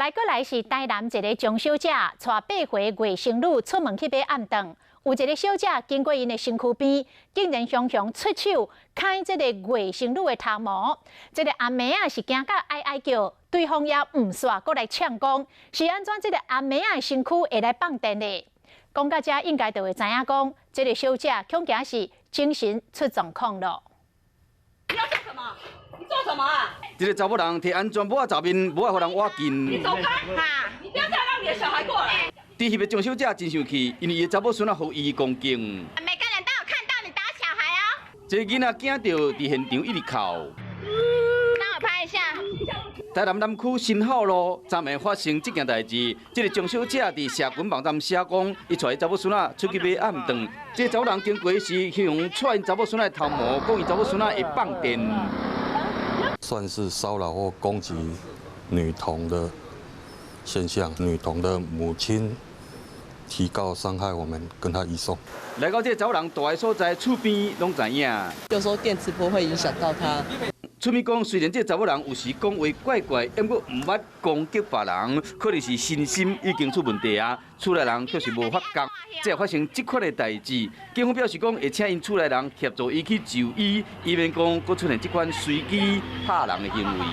来，过来是台南一个中小姐，带8岁外甥女出门去买暗顿。有一个小姐经过因的身躯边，竟然雄雄出手开这个外甥女的头毛。这个阿妹啊是惊到哀哀叫，对方也唔煞过来呛讲，是安怎这个阿妹啊身躯会来放电的？讲到这应该就会知影讲，这个小姐恐惊是精神出状况了。你要做什么？你做什么啊？这个查某人摕安全帽仔面，无爱互人挖近。你走开！哈！你不要再让你的小孩过来。伫翕的蒋小姐真生气，因为伊的查某孙仔互伊攻击。每个人都有看到你打小孩哦。这个囡仔惊到伫现场一直哭。让我拍一下。台南南区新好路昨暝发生这件代志，这个蒋小姐伫社群网站写讲，伊带查某孙仔出去买暗顿，这个查某人经过时向踹因查某孙仔的头毛，讲伊查某孙仔会放电。算是骚扰或攻击女童的现象，女童的母亲提告伤害我们，跟她移送。来到这个查某人住的所在，厝边拢知影。有时候电磁波会影响到他。村民讲，虽然这查某人有时讲话怪怪，不过唔捌攻击别人，可能是身心已经出问题啊。厝内人却是无发觉，这发生这款的代志，警方表示讲会请因厝内人协助伊去就医，以免讲佫出现这款随机拍人的行为。